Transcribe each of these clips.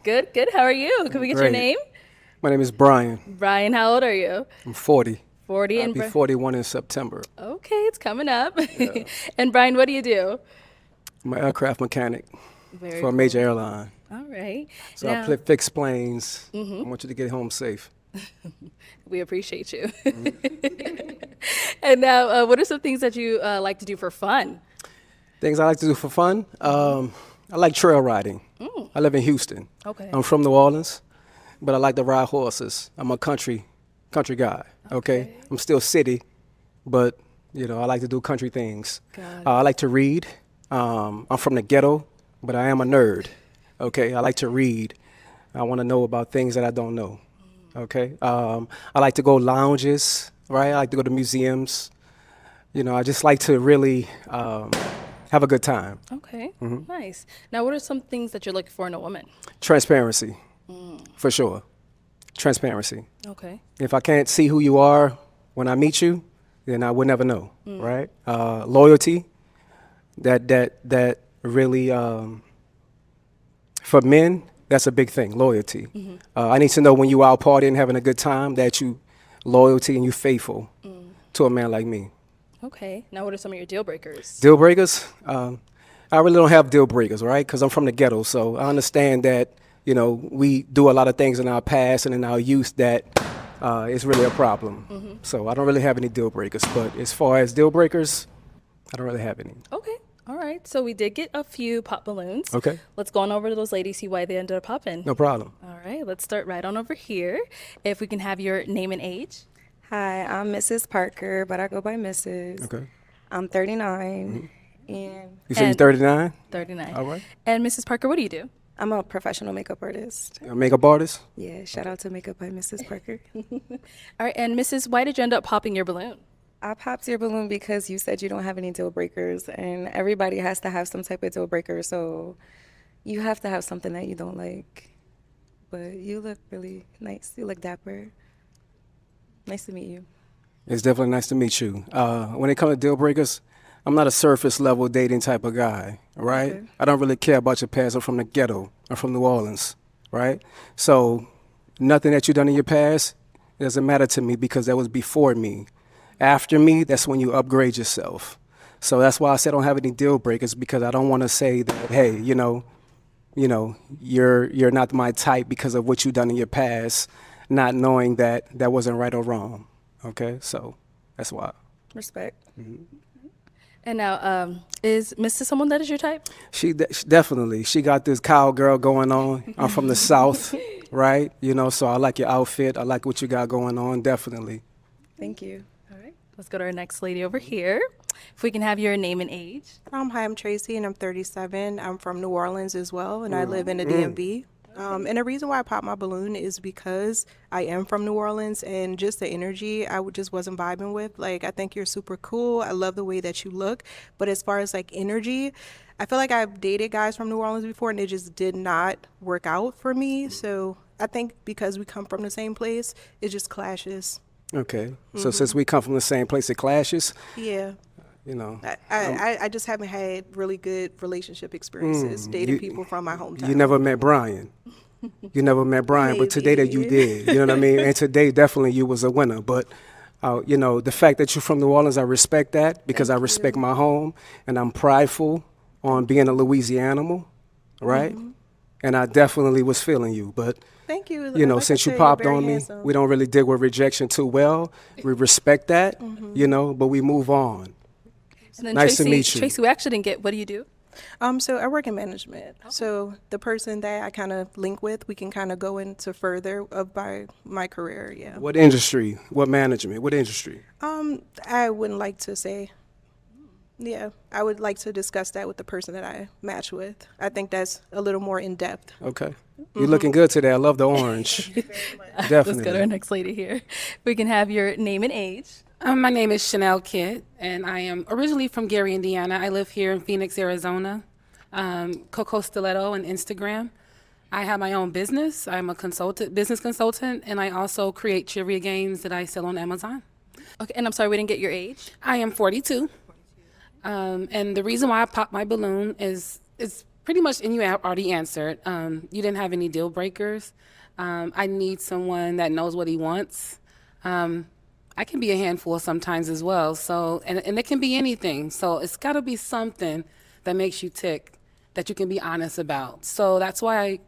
Good, good. How are you? Can we get your Great. name? My name is Brian. Brian, how old are you? I'm 40. 40 I'll and be 41 in September. Okay, it's coming up. Yeah. And Brian, what do you do? I'm an aircraft mechanic Very for a major cool. airline. All right. So I Now, fix planes. I want you to get home safe. we appreciate you. And now, what are some things that you like to do for fun? Things I like to do for fun. I like trail riding. I live in Houston. Okay. I'm from New Orleans, but I like to ride horses. I'm a country guy. Okay. I'm still city, but I like to do country things. Got I it. like to read. I'm from the ghetto, but I am a nerd. Okay. I like to read. I want to know about things that I don't know. Okay. I like to go lounges, right? I like to go to museums. I just like to really have a good time. Okay, nice. Now, what are some things that you're looking for in a woman? Transparency, for sure. Transparency. Okay. If I can't see who you are when I meet you, then I would never know, right? Loyalty, that really, for men, that's a big thing, loyalty. I need to know when you out partying, having a good time, that you loyalty and you faithful to a man like me. Okay. Now, what are some of your deal breakers? Deal breakers? I really don't have deal breakers, right? Because I'm from the ghetto, so I understand that we do a lot of things in our past and in our youth that is really a problem. So I don't really have any deal breakers. But as far as deal breakers, I don't really have any. Okay. All right. So we did get a few pop balloons. Okay, Let's go on over to those ladies, see why they ended up popping. no problem. All right. Let's start right on over here. If we can have your name and age. Hi, I'm Mrs. Parker, but I go by Mrs. Okay. I'm 39, and You say you're And 39? 39. All right. And Mrs. Parker, what do you do? I'm a professional makeup artist. A makeup artist? Yeah, shout out to Makeup by Mrs. Parker. All right. And Mrs., why did you end up popping your balloon? I popped your balloon because you said you don't have any deal breakers, and everybody has to have some type of deal breaker, so you have to have something that you don't like. But you look really nice. You look dapper. Nice to meet you. It's definitely nice to meet you. When it comes to deal breakers, I'm not a surface level dating type of guy, right? Okay. I don't really care about your past. I'm from the ghetto. I'm from New Orleans, right? So nothing that you've done in your past doesn't matter to me because that was before me. After me, that's when you upgrade yourself. So that's why I said I don't have any deal breakers because I don't want to say that, hey, you're not my type because of what you've done in your past, not knowing that that wasn't right or wrong. Okay, so that's why. Respect. And now, is Mrs. someone that is your type? She definitely, she got this cowgirl going on. I'm from the South, right? So I like your outfit. I like what you got going on, definitely. Thank you. All right. Let's go to our next lady over here. If we can have your name and age. Hi, I'm Tracy, and I'm 37. I'm from New Orleans as well, and I live in the DMV. And the reason why I popped my balloon is because I am from New Orleans, and just the energy just wasn't vibing with. Like, I think you're super cool. I love the way that you look. But as far as like energy, I feel like I've dated guys from New Orleans before, and it just did not work out for me. So I think because we come from the same place, it just clashes. Okay, so since we come from the same place, it clashes, Yeah. you know. I just haven't had really good relationship experiences dating people from my hometown. You never met Brian. You never met Brian, but today that you Maybe. did. You know what I mean? And today, definitely, you was a winner. But, the fact that you're from New Orleans, I respect that because I respect my home, and I'm prideful on being a Louisianimal, right? And I definitely was feeling you. But, Thank you. Like I since you said, you're popped very on me, handsome. we don't really deal with rejection too well. We respect that, but we move on. And then Nice to Tracy, meet you. Tracy, we actually didn't get, what do you do? So I work in management. So the person that I kind of link with, we can kind of go into further of my career. Yeah. What industry? What management? What industry? I wouldn't like to say. Yeah, I would like to discuss that with the person that I match with. I think that's a little more in depth. Okay. You're looking good today. I love the orange. Let's go to our Definitely. next lady here. If we can have your name and age. My name is Chanel Kidd, and I am originally from Gary, Indiana. I live here in Phoenix, Arizona. Coco Stiletto on Instagram. I have my own business. I'm a business consultant, and I also create trivia games that I sell on Amazon. Okay, and I'm sorry, we didn't get your age. I am 42. And the reason why I popped my balloon is Pretty much, and you already answered. You didn't have any deal breakers. I need someone that knows what he wants. I can be a handful sometimes as well. So, and it can be anything. So it's got to be something that makes you tick, that you can be honest about. So that's why I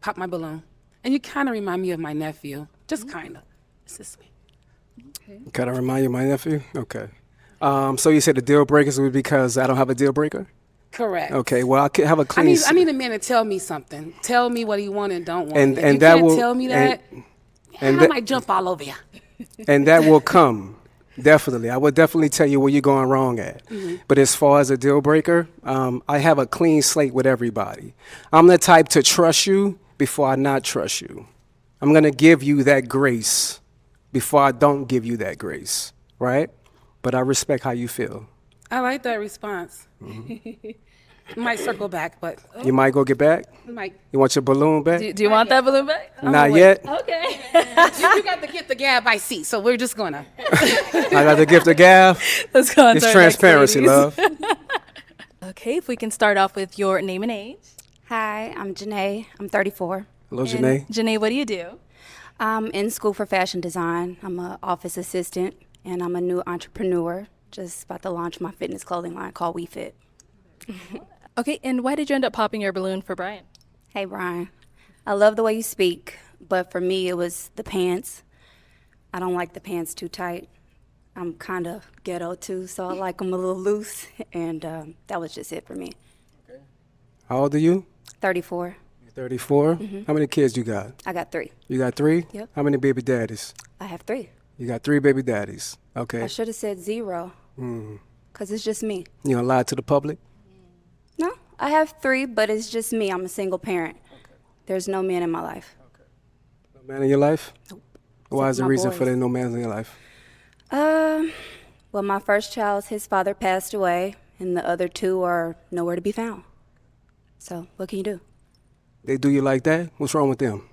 pop my balloon. And you kind of remind me of my nephew, just kind of. It's just me. Kind of remind you of my nephew? Okay. So you said the deal breakers would be because I don't have a deal breaker? Correct. Okay, well, I could have a clean... I need a man to tell me something. Tell me what he want and don't want. And If you that can't will- tell me that, and I that- might jump all over you. And that will come, definitely. I will definitely tell you where you're going wrong at. But as far as a deal breaker, I have a clean slate with everybody. I'm the type to trust you before I not trust you. I'm going to give you that grace before I don't give you that grace, right? But I respect how you feel. I like that response. Might circle back, but You might go get back? might. You want your balloon back? Do you want that balloon back? Not yet. Okay. You got to get the gab I see, so we're just gonna. I got the gift of gab. Let's go on It's to our next transparency, ladies. love. Okay, if we can start off with your name and age. Hi, I'm Janae. I'm 34. Hello, And Janae. Janae, what do you do? I'm in school for fashion design. I'm an office assistant, and I'm a new entrepreneur. Just about to launch my fitness clothing line called WeFit. Okay, and why did you end up popping your balloon for Brian? Hey, Brian. I love the way you speak, but for me, it was the pants. I don't like the pants too tight. I'm kind of ghetto too, so I like them a little loose, and that was just it for me. How old are you? 34. 34. How many kids you got? I got 3. You got 3? Yep. How many baby daddies? I have 3. You got 3 baby daddies. Okay. I should have said 0, because it's just me. You gonna lie to the public? No, I have 3, but it's just me. I'm a single parent. There's no man in my life. No man in your life? Nope. Why Except is the my reason boys. for there no man in your life? Well, my first child, his father passed away, and the other 2 are nowhere to be found. So, what can you do? They do you like that? What's wrong with them?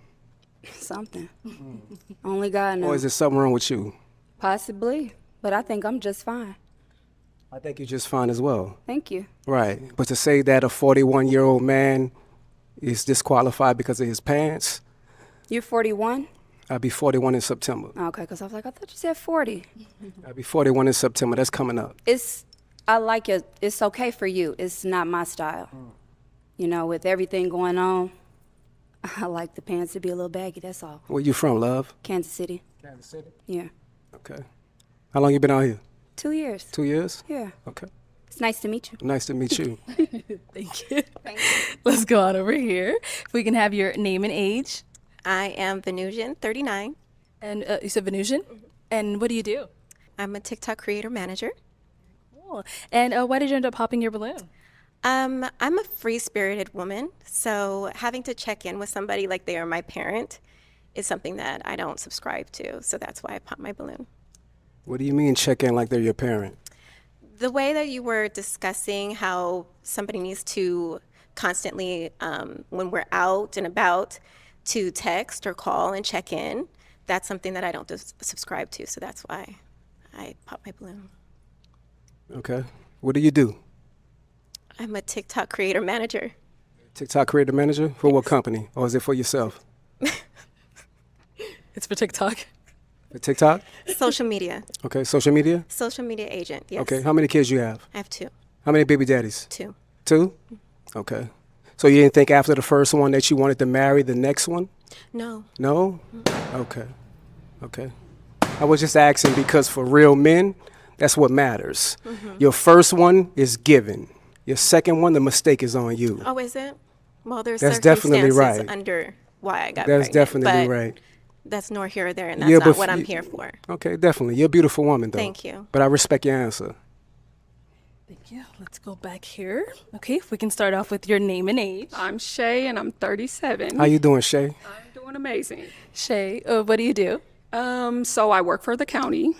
Something. Only God Or knows. is there something wrong with you? Possibly, but I think I'm just fine. I think you're just fine as well. Thank you. Right. But to say that a 41-year-old man is disqualified because of his pants, You're 41? I'll be 41 in September. Okay, because I was like, I thought you said 40. I'll be 41 in September. That's coming up. I like it. It's okay for you. It's not my style. You know, with everything going on, I like the pants to be a little baggy, that's all. Where you from, love? Kansas City. Kansas City. Yeah. Okay. How long you been out here? 2 years. 2 years? Yeah. Okay. It's nice to meet you. Nice to meet you. Thank you. Let's go on over here. If we can have your name and age. I am Venusian, 39. And you said Venusian? And what do you do? I'm a TikTok creator manager. Cool. And why did you end up popping your balloon? I'm a free-spirited woman, so having to check in with somebody like they are my parent is something that I don't subscribe to. So that's why I pop my balloon. What do you mean check in like they're your parent? The way that you were discussing how somebody needs to constantly, when we're out and about, to text or call and check in, that's something that I don't subscribe to. So that's why I pop my balloon. Okay. What do you do? I'm a TikTok creator manager. TikTok creator manager? For what company? Or is it for yourself? It's for TikTok. For TikTok? Social media. Okay. Social media? Social media agent, yes. Okay. How many kids you have? I have 2. How many baby daddies? 2. 2? Okay. So you didn't think after the first one that you wanted to marry the next one? No. No? Okay. Okay. I was just asking because for real men, that's what matters. Your first one is given. Your second one, the mistake is on you. Oh, is it? Well, there's That's definitely circumstances right. under why I got That's pregnant. definitely but right. That's nor here or there, and that's Yeah, not but what I'm you- here for. Okay, definitely. You're a beautiful woman, though. Thank you. But I respect your answer. Thank you. Let's go back here. Okay, if we can start off with your name and age. I'm Shay, and I'm 37. How you doing, Shay? I'm doing amazing. Shay, what do you do? So I work for the county,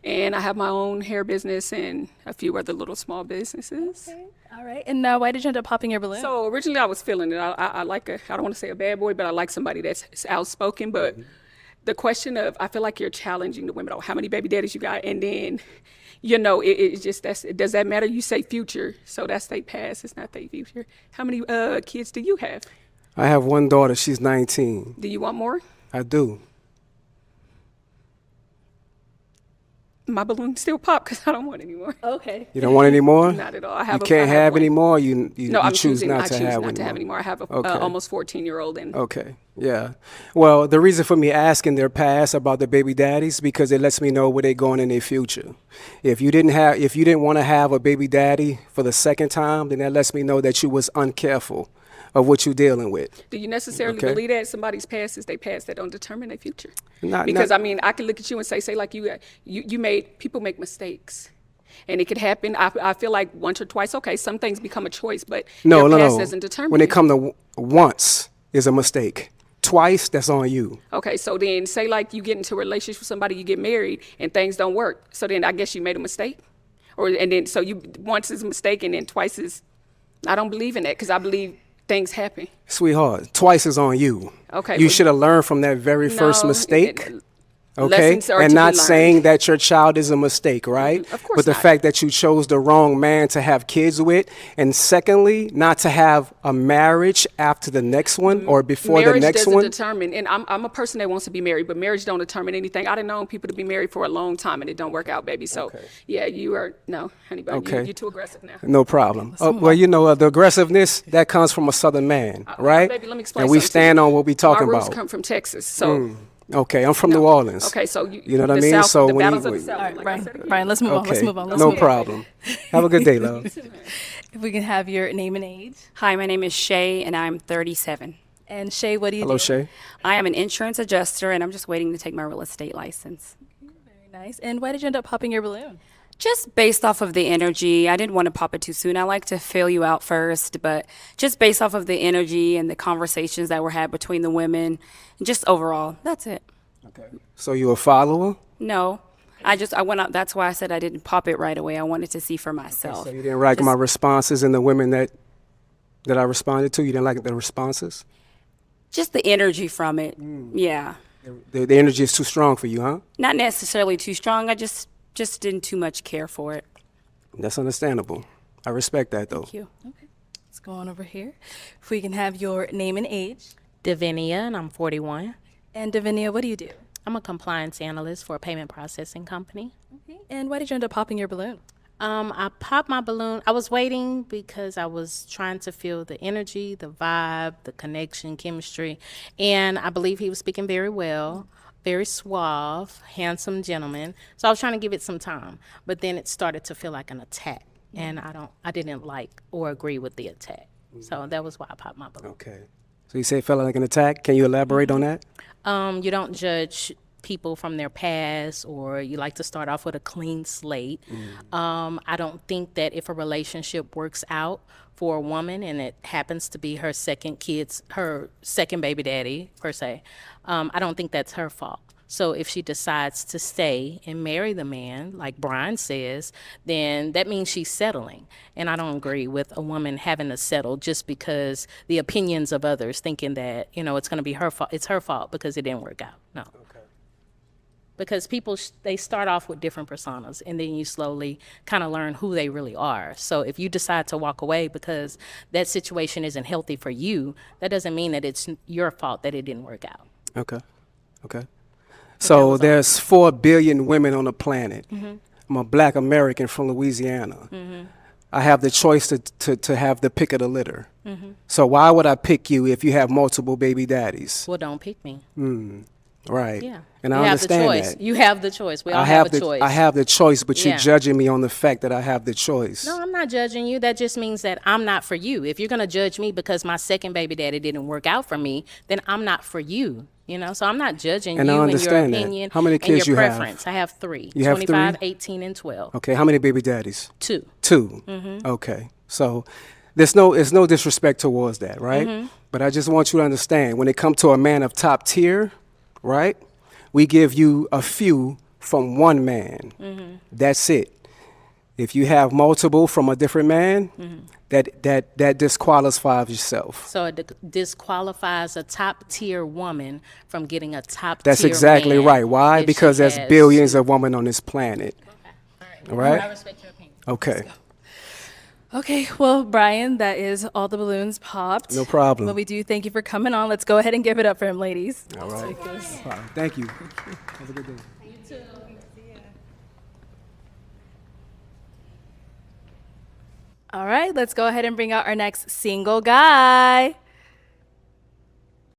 and I have my own hair business and a few other little small businesses. All right. And why did you end up popping your balloon? So originally I was feeling it. I like I don't want to say a bad boy, but I like somebody that's outspoken. But the question of, I feel like you're challenging the women on how many baby daddies you got, and then, you know, it's just, does that matter? You say future, so that's their past, it's not their future. How many kids do you have? I have one daughter. She's 19. Do you want more? I do. My balloon still pop because I don't want any more. Okay. You don't want any more? Not at all. I have. You can't have one. any more. You No, I'm choose choosing. not I to choose have not any to have more. any more. I have a Okay. almost 14-year-old, and Okay, yeah. Well, the reason for me asking their past about the baby daddies because it lets me know where they're going in their future. If you didn't want to have a baby daddy for the second time, then that lets me know that you was uncareful of what you're dealing with. do you necessarily Okay. believe that somebody's past is their past that don't determine their future? Not- Because not- I mean, I can look at you and say like you made people make mistakes. And it could happen. I feel like once or twice, okay, some things become a choice, but your past doesn't determine When it. it come to once is a mistake. Twice, that's on you. Okay, so then say like you get into a relationship with somebody, you get married, and things don't work. So then I guess you made a mistake, and then so you once is a mistake, and then twice is. I don't believe in that because I believe things happen. Sweetheart, twice is on you. Okay, You well, should have learned from that very first No, mistake. Okay, lessons are and to be not learned. saying that your child is a mistake, right? Of course But the not. fact that you chose the wrong man to have kids with, and secondly, not to have a marriage after the next one or before Marriage the next doesn't one. determine, and I'm a person that wants to be married, but marriage don't determine anything. I done known people to be married for a long time and it don't work out, baby. So yeah, you are no, honey, bun, Okay. you're too aggressive now. No problem. Well, you know, the aggressiveness that comes from a Southern man, right? Baby, let me explain And we something to stand you. on what we talking My roots about. come from Texas, so Okay, I'm from New Orleans. okay, so You know what I the mean? South, So the when battles you- of the South. All right, like I Brian. said again. Brian, let's move on. Let's Okay, move on. Let's no move on. problem. Have a good day, love. If we can have your name and age. Hi, my name is Shay, and I'm 37. And Shay, what do you Hello, do? Shay. I am an insurance adjuster, and I'm just waiting to take my real estate license. Very nice. And why did you end up popping your balloon? Just based off of the energy, I didn't want to pop it too soon. I like to feel you out first, but just based off of the energy and the conversations that were had between the women, and just overall, that's it. Okay. So you a follower? No, I went out. That's why I said I didn't pop it right away. I wanted to see for myself. So you didn't like my responses and the women that I responded to? You didn't like the responses? Just the energy from it. Yeah. The energy is too strong for you, huh? Not necessarily too strong. I just didn't too much care for it. That's understandable. I respect that, though. Thank you. Let's go on over here. If we can have your name and age. Davinia, and I'm 41. And Davinia, what do you do? I'm a compliance analyst for a payment processing company. Okay. And why did you end up popping your balloon? I popped my balloon. I was waiting because I was trying to feel the energy, the vibe, the connection, chemistry. And I believe he was speaking very well, very suave, handsome gentleman. So I was trying to give it some time. But then it started to feel like an attack. And I didn't like or agree with the attack. So that was why I popped my balloon. Okay. So you say it felt like an attack. Can you elaborate on that? You don't judge people from their past, or you like to start off with a clean slate. I don't think that if a relationship works out for a woman and it happens to be her second baby daddy per se, I don't think that's her fault. So if she decides to stay and marry the man, like Brian says, then that means she's settling. And I don't agree with a woman having to settle just because the opinions of others thinking that, it's going to be her fault. It's her fault because it didn't work out. No. Okay. Because people, they start off with different personas, and then you slowly kind of learn who they really are. So if you decide to walk away because that situation isn't healthy for you, that doesn't mean that it's your fault that it didn't work out. Okay. Okay. So there's 4 billion women on the planet. I'm a black American from Louisiana. I have the choice to have the pick of the litter. So why would I pick you if you have multiple baby daddies? Well, don't pick me. Right. Yeah. And you I have understand the choice. that. You have the choice. We all have a choice. I have the choice, but Yeah. you're judging me on the fact that I have the choice. No, I'm not judging you. That just means that I'm not for you. If you're going to judge me because my second baby daddy didn't work out for me, then I'm not for you. So I'm not judging And I you and your understand that. opinion How many and kids your you have? preference. I have 3. You have 25, 3? 18, and 12. Okay, how many baby daddies? 2. 2. Okay. So there's no disrespect towards that, right? But I just want you to understand, when it comes to a man of top tier, right? We give you a few from one man. That's it. If you have multiple from a different man, that disqualifies yourself. So it disqualifies a top tier woman from getting a top That's tier exactly man right. Why? if Because she there's has billions two. of women on this planet. All right? I respect your opinion. Okay. Okay, well, Brian, that is all the balloons popped. No problem. But we do thank you for coming on. Let's go ahead and give it up for him, ladies. All right. No problem. Thank you. Have a good day. All right, let's go ahead and bring out our next single guy.